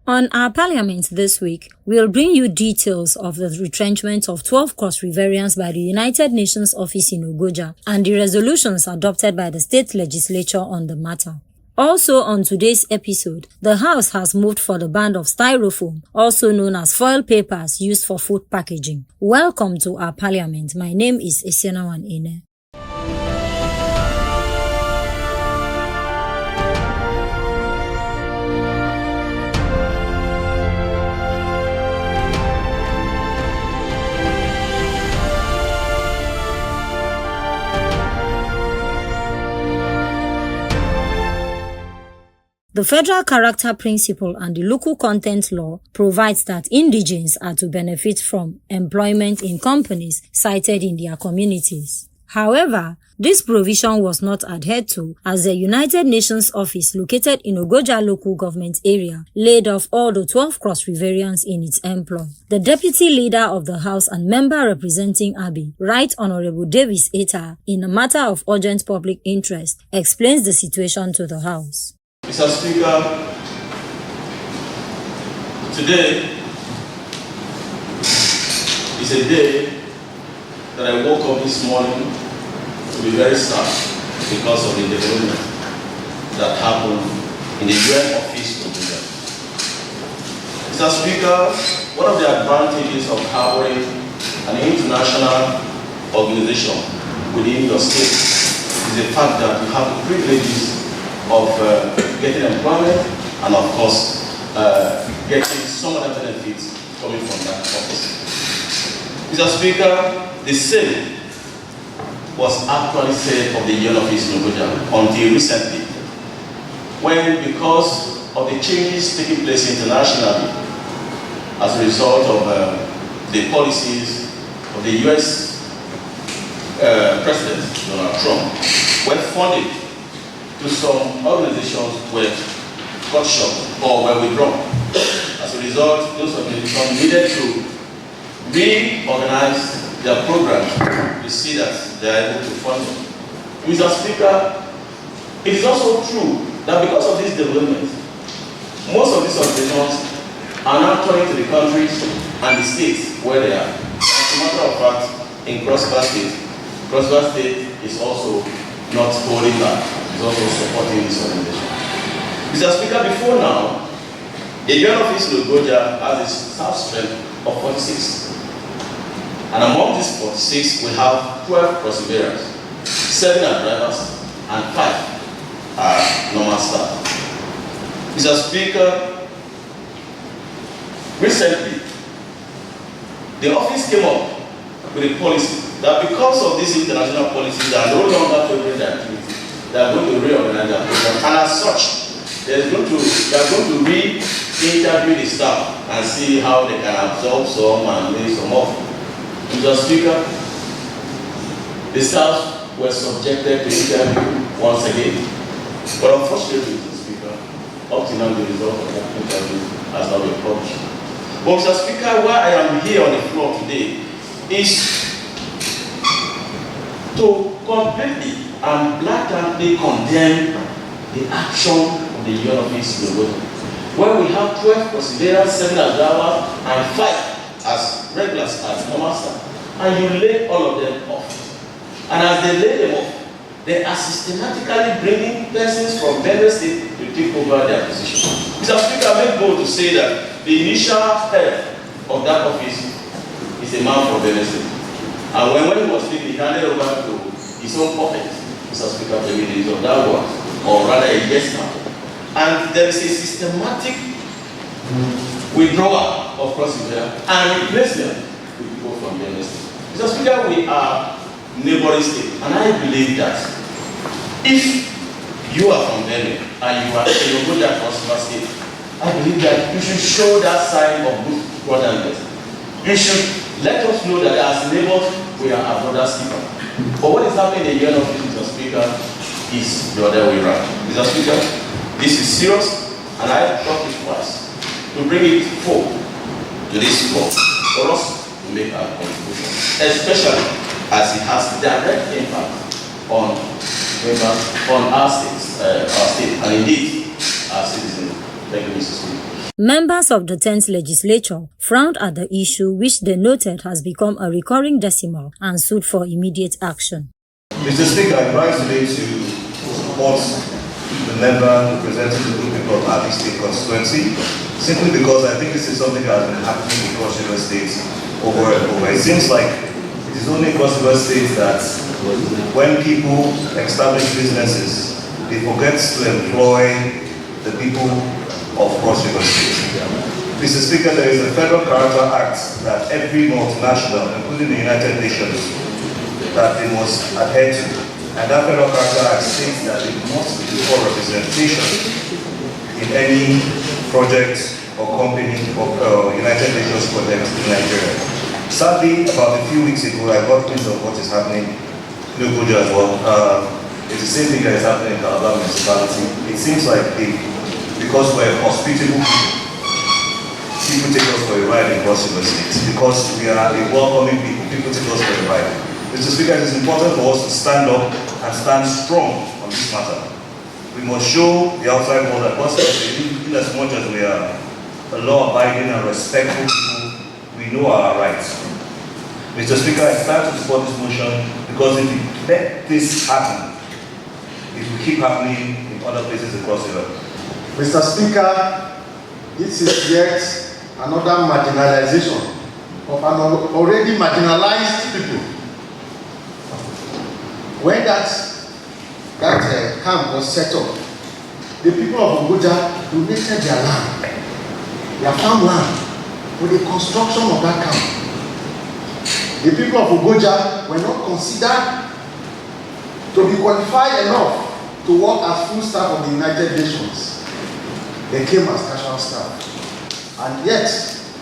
On our parliament this week, we'll bring you details of the retrenchment of 12 Cross Riverians by the United Nations office in Ogoja and the resolutions adopted by the state legislature on the matter. Also on today's episode, the House has moved for the ban of styrofoam, also known as foil papers used for food packaging. Welcome to our parliament. My name is Esiana Ine. The Federal Character Principle and the Local Content Law provides that indigents are to benefit from employment in companies sited in their communities. However, this provision was not adhered to as the United Nations office located in Ogoja local government area laid off all the 12 Cross Riverians in its employ. The Deputy Leader of the House and Member representing Abi, Right Honorable Davis Eta, in a matter of urgent public interest, explains the situation to the House. Mr. Speaker, today is a day that I woke up this morning to be very sad because of the development that happened in the UN office of Ogoja. Mr. Speaker, one of the advantages of having an international organization within your state is the fact that you have the privileges of getting employment and of course getting some other benefits coming from that office. Mr. Speaker, the same was actually said of the UN office in Ogoja until recently, when because of the changes taking place internationally as a result of the policies of the US President Donald Trump, were funded to some organizations were cut short or were withdrawn. As a result, those organizations needed to reorganize their programs to see that they are able to fund them. Mr. Speaker, it is also true that because of this development, most of these organizations are now turning to the countries and the states where they are. As a matter of fact, in Cross River State is also not holding back. Is also supporting this organization. Mr. Speaker, before now, the UN office in Ogoja has a staff strength of 46. And among these 46, we have 12 perseverers, 7 are drivers, and 5 are normal staff. Mr. Speaker, recently, the office came up with a policy that because of these international policies that are no longer favoring the activity, they are going to reorganize their program, and as such, they are going to re-interview the staff and see how they can absorb some and lay some off. Mr. Speaker, the staff were subjected to interview once again, but unfortunately, Mr. Speaker, up to now the result of that interview has not been published. But Mr. Speaker, why I am here on the floor today is to completely and blatantly condemn the action of the UN office in Ogoja, where we have 12 perseverers, 7 as drivers, and 5 as regulars, as normal staff, and you lay all of them off. And as they lay them off, they are systematically bringing persons from various states to take over their position. Mr. Speaker, I may go to say that the initial head of that office is a man from various states. And when he was speaking, he handed over to his own puppet, Mr. Speaker, the use of that word, or rather a yes now. And there is a systematic withdrawal of cross-border and replacement with people from the state. Mr. Speaker, we are neighboring state, and I believe that if you are from Benin and you are in Ogoja Cross River State, I believe that you should show that sign of good brotherliness. You should let us know that as neighbors, we are our brother's keeper. But what is happening in the UN office, Mr. Speaker, is the other way around. Mr. Speaker, this is serious, and I talked it twice to bring it forward to this floor for us to make our contribution, especially as it has direct impact on our states, and indeed our citizens. Thank you, Mr. Speaker. Members of the 10th legislature frowned at the issue, which they noted has become a recurring decimal, and sued for immediate action. Mr. Speaker, I rise today to support the member representing the group people of Abi State constituency, simply because I think this is something that has been happening in Cross River State over and over. It seems like it is only Cross River State that when people establish businesses, they forget to employ the people of Cross River State. Mr. Speaker, there is a Federal Character Act that every multinational, including the United Nations, that they must adhere to. And that Federal Character Act states that it must be for representation in any project or company or United Nations project in Nigeria. Sadly, about a few weeks ago, I got wind of what is happening in Abuja as well. It's the same thing that is happening in Calabar municipality. It seems like because we're hospitable people take us for a ride in Cross River State. Because we are a welcoming people take us for a ride. Mr. Speaker, it is important for us to stand up and stand strong on this matter. We must show the outside world that Cross River State, in as much as we are a law-abiding and respectful people, we know our rights. Mr. Speaker, I stand to support this motion because if we let this happen, it will keep happening in other places across the world. Mr. Speaker, this is yet another marginalization of an already marginalized people. When that camp was set up, the people of Abuja donated their land, their farmland, for the construction of that camp. The people of Abuja were not considered to be qualified enough to work as full staff of the United Nations. They came as casual staff. And yet,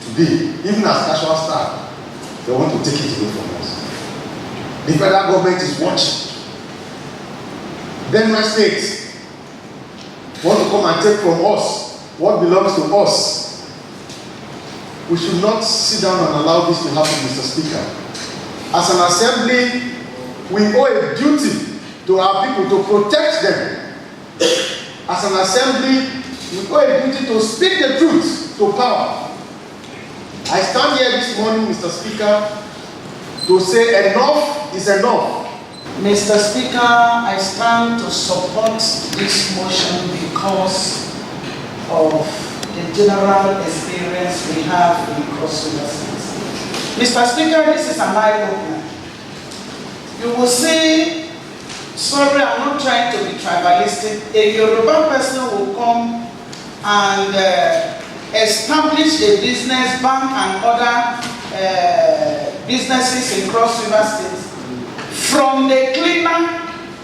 today, even as casual staff, they want to take it away from us. The federal government is watching. Benue State want to come and take from us what belongs to us. We should not sit down and allow this to happen, Mr. Speaker. As an assembly, we owe a duty to our people to protect them. As an assembly, we owe a duty to speak the truth to power. I stand here this morning, Mr. Speaker, to say enough is enough. Mr. Speaker, I stand to support this motion because of the general experience we have in Cross River State. Mr. Speaker, this is an eye-opener. You will say, sorry, I'm not trying to be tribalistic. A Yoruba person will come and establish a business, bank and other businesses in Cross River State. From the cleaner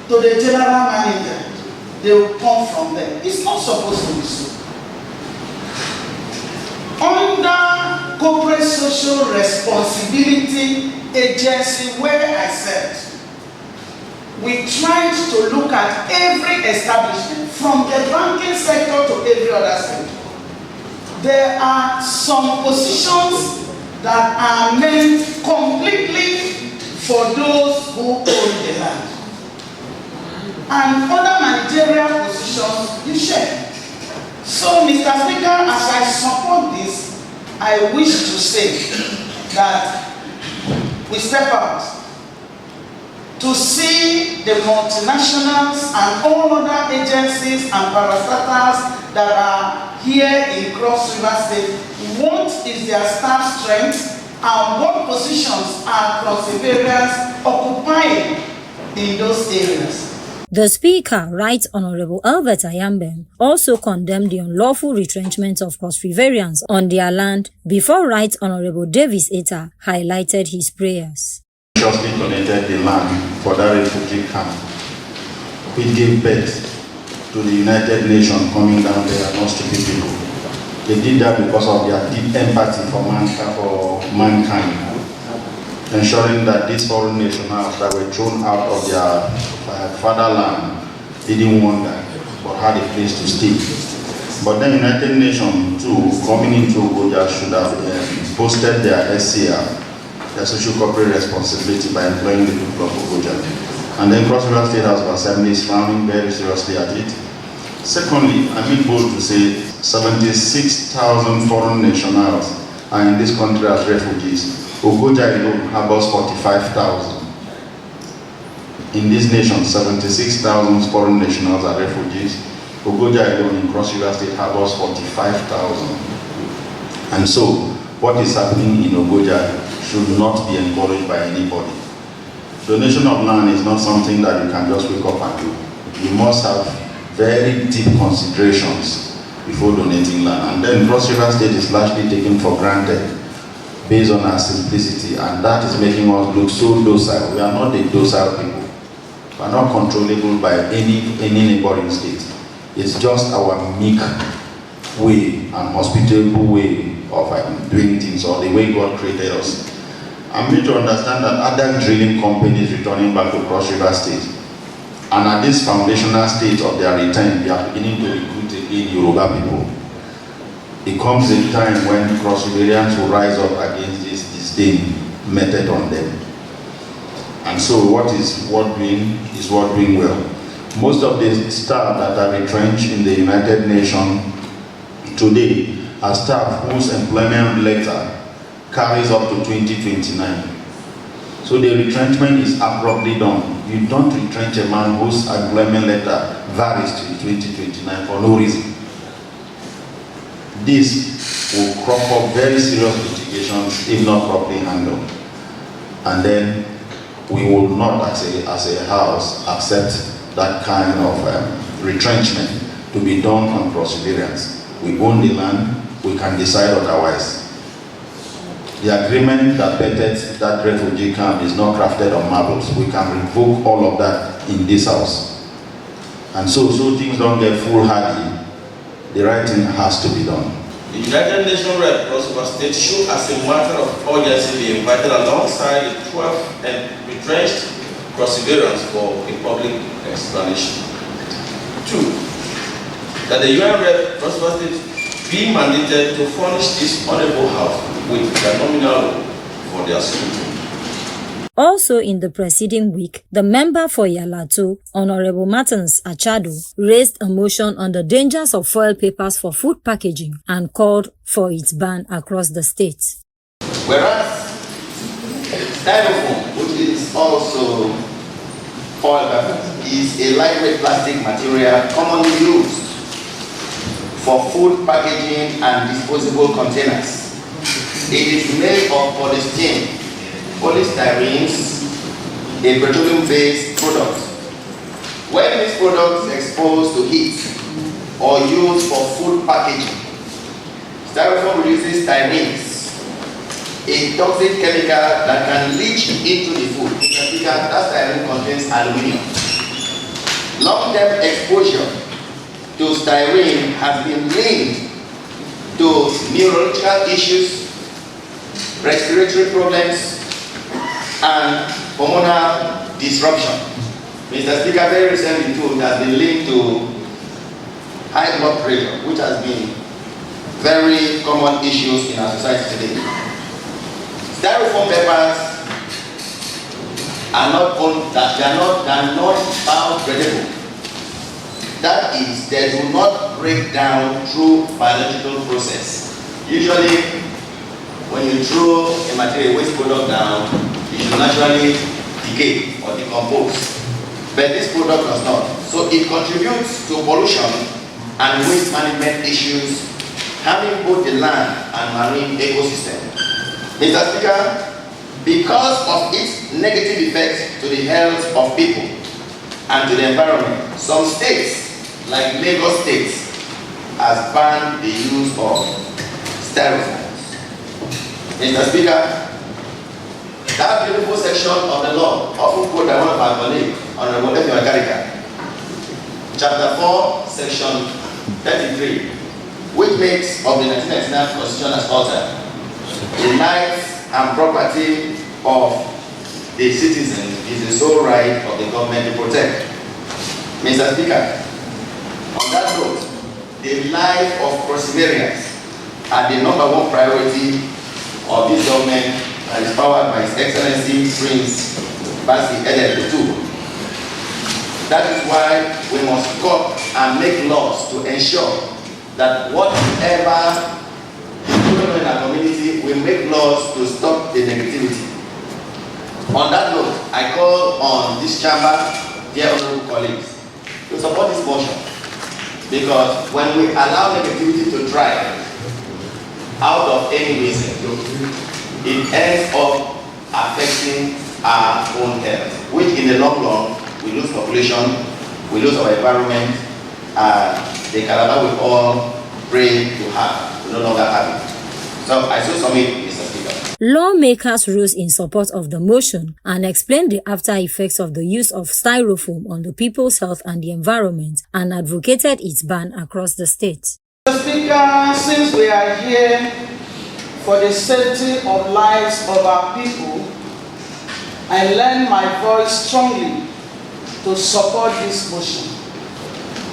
to the general manager, they will come from there. It's not supposed to be so. Under corporate social responsibility agency where I said, we tried to look at every establishment from the banking sector to every other sector. There are some positions that are meant completely for those who own the land. And other managerial positions you share. So, Mr. Speaker, as I support this, I wish to say that we step out to see the multinationals and all other agencies and parastatals that are here in Cross River State. What is their staff strength and what positions are Cross Riverians occupying in those areas? The Speaker, Right Honorable Albert Ayambem, also condemned the unlawful retrenchment of Cross Riverians on their land before Right Honorable Davis Eta highlighted his prayers. Justly donated the land for that refugee camp. It gave birth to the United Nations coming down there and not stupid people. They did that because of their deep empathy for mankind, ensuring that these foreign nationals that were thrown out of their fatherland didn't want that, but had a place to stay. But then United Nations too, coming into Abuja, should have posted their SCR, their social corporate responsibility, by employing the people of Abuja. And then Cross River State House of Assembly is frowning very seriously at it. Secondly, I'm bold to say 76,000 foreign nationals are in this country as refugees. Ogoja alone harbors 45,000. In this nation, 76,000 foreign nationals are refugees. Ogoja alone in Cross River State harbors 45,000. And so, what is happening in Ogoja should not be encouraged by anybody. Donation of land is not something that you can just wake up and do. You must have very deep considerations before donating land. And then Cross River State is largely taken for granted based on our simplicity, and that is making us look so docile. We are not the docile people. We are not controllable by any neighboring state. It's just our meek way and hospitable way of doing things, or the way God created us. I'm made to understand that other drilling companies returning back to Cross River State, and at this foundational stage of their return, they are beginning to recruit again Yoruba people. It comes a time when Cross Riverians will rise up against this disdain meted on them. And so what is worth doing is worth doing well. Most of the staff that are retrenched in the United Nations today are staff whose employment letter carries up to 2029. So the retrenchment is abruptly done. You don't retrench a man whose employment letter varies to 2029 for no reason. This will crop up very serious litigations if not properly handled. And then we will not, as a house, accept that kind of retrenchment to be done on perseverance. We own the land, we can decide otherwise. The agreement that bettered that refugee camp is not crafted on marbles. We can revoke all of that in this house. And so things don't get foolhardy. The right thing has to be done. The United Nations Red Cross River State should, as a matter of urgency, be invited alongside the 12 and retrenched perseverance for a public explanation. 2. That the UN Red Cross River State be mandated to furnish this honorable house with the nominal for their security. Also in the preceding week, the member for Yalatu, Honorable Martins Achado, raised a motion on the dangers of foil papers for food packaging and called for its ban across the state. Whereas styrofoam, which is also foil paper, is a lightweight plastic material commonly used for food packaging and disposable containers. It is made of polystyrene, polystyrenes, a petroleum-based product. When this product is exposed to heat or used for food packaging, styrofoam releases styrenes, a toxic chemical that can leach into the food. That styrene contains aluminum. Long-term exposure to styrene has been linked to neurological issues, respiratory problems, and hormonal disruption. Mr. Speaker, very recently too, it has been linked to high blood pressure, which has been very common issues in our society today. Styrofoam papers are not biodegradable. That is, they do not break down through biological process. Usually, when you throw a material waste product down, it should naturally decay or decompose. But this product does not. So it contributes to pollution and waste management issues, harming both the land and marine ecosystem. Mr. Speaker, because of its negative effect to the health of people and to the environment, some states, like Lagos State, has banned the use of styrofoams. Mr. Speaker, that beautiful section of the law, often quoted by one of our colleagues, Honorable F. Karika, Chapter 4, Section 33, which makes of the 1999 Constitution as altered, the life and property of the citizen is the sole right of the government to protect. Mr. Speaker, on that note, the life of perseverance are the #1 priority of this government and is powered by His Excellency Prince Basi Edel II. That is why we must cut and make laws to ensure that whatever is going on in our community, we make laws to stop the negativity. On that note, I call on this chamber, dear honorable colleagues, to support this motion, because when we allow negativity to thrive out of any reason, it ends up affecting our own health, which in the long run, we lose population, we lose our environment, the Calabar we all pray to have, we no longer have it. So I so submit, Mr. Speaker. Lawmakers rose in support of the motion and explained the after effects of the use of styrofoam on the people's health and the environment, and advocated its ban across the state. Mr. Speaker, since we are here for the safety of lives of our people, I lend my voice strongly to support this motion.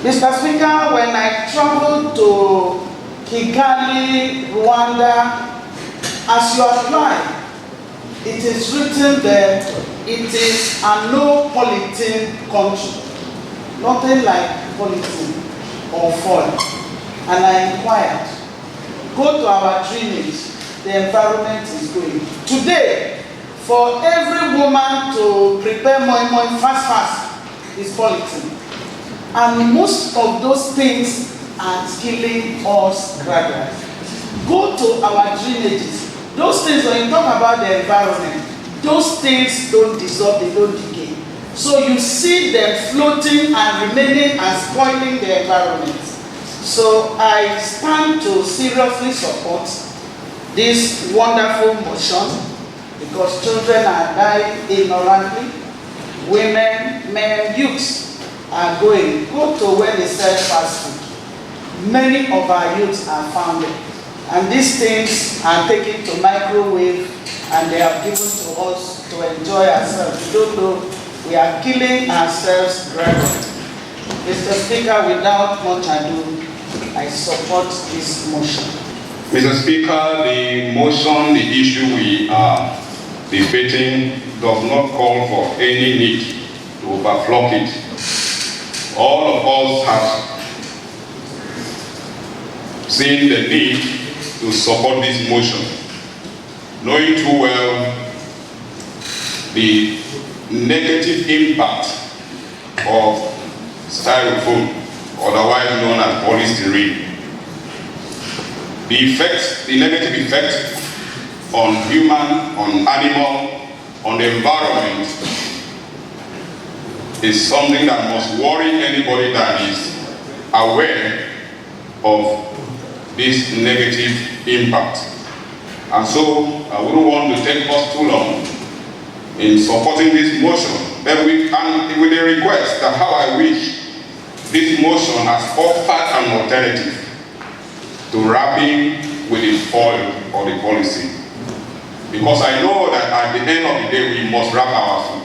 Mr. Speaker, when I traveled to Kigali, Rwanda, as you apply, it is written there, it is a no polythene country. Nothing like polythene or foil. And I inquired, go to our drainage, the environment is going. Today, for every woman to prepare moi fast is polythene. And most of those things are killing us gradually. Go to our drainages. Those things, when you talk about the environment, those things don't dissolve, they don't decay. So you see them floating and remaining and spoiling the environment. So I stand to seriously support this wonderful motion, because children are dying ignorantly, women, men, youths are going. Go to where they sell fast food. Many of our youths are found there. And these things are taken to microwave and they are given to us to enjoy ourselves. We don't know, we are killing ourselves gradually. Mr. Speaker, without much ado, I support this motion. Mr. Speaker, the motion, the issue we are debating does not call for any need to overflock it. All of us have seen the need to support this motion, knowing too well the negative impact of styrofoam, otherwise known as polystyrene. The negative effect on human, on animal, on the environment is something that must worry anybody that is aware of this negative impact. And so I wouldn't want to take us too long in supporting this motion. Then with a request that how I wish this motion has offered an alternative to wrapping with the foil or the policy. Because I know that at the end of the day we must wrap our food.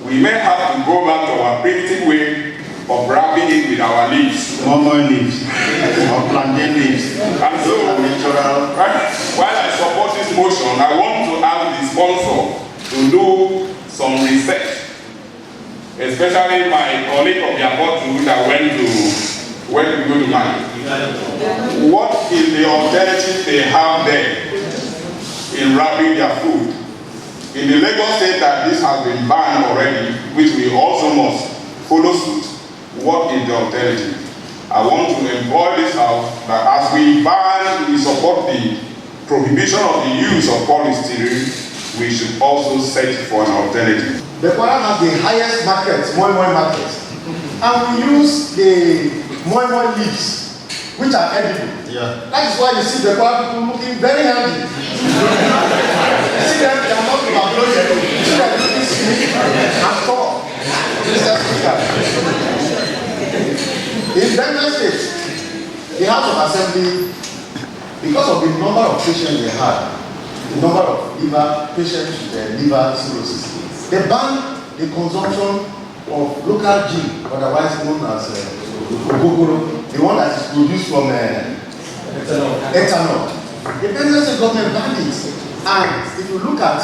We may have to go back to our primitive way of wrapping it with our leaves. More leaves, or plantain leaves. And so, natural. While I support this motion, I want to ask the sponsor to do some research, especially my colleague of Yakotu that went to go to market. What is the alternative they have there in wrapping their food? In the Lagos state that this has been banned already, which we also must follow suit. What is the alternative? I want to employ this out that as we ban, we support the prohibition of the use of polystyrene, we should also search for an alternative. The Kwara has the highest market, moi market. And we use the moi leaves, which are edible. Yeah. That is why you see the Kwara people looking very healthy. You see them, they are not overloaded. You see them looking skinny and tall. Mr. Speaker. In Benue State, the House of Assembly, because of the number of patients they had, the number of patients with liver cirrhosis, they banned the consumption of local gin, otherwise known as ogogoro, the one that is produced from ethanol. The Benue State government banned it. And if you look at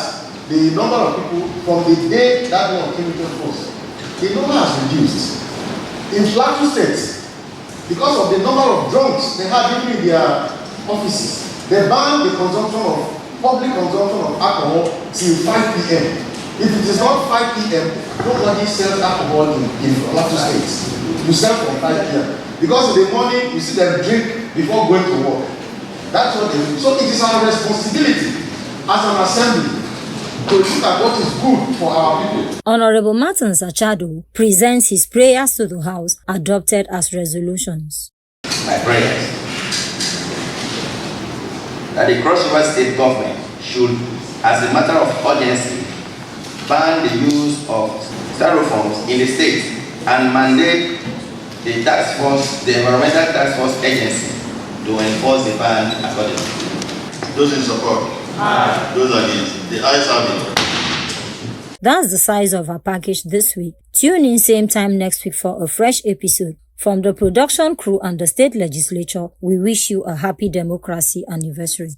the number of people from the day that one came into force, the number has reduced. In Plateau State, because of the number of drunks they had even in their offices, they banned the public consumption of alcohol till 5 p.m. If it is not 5 p.m., nobody sells alcohol in Plateau State. You sell from 5 p.m. Because in the morning, you see them drink before going to work. That's what they do. So it is our responsibility as an assembly to look at what is good for our people. Honorable Martin Achado presents his prayers to the House, adopted as resolutions. My prayers that the Cross River State government should, as a matter of urgency, ban the use of styrofoams in the state and mandate the Environmental Task Force Agency to enforce the ban accordingly. Those in support? Aye. Those against? The ayes have it. That's the size of our package this week. Tune in same time next week for a fresh episode. From the production crew and the state legislature, we wish you a happy democracy anniversary.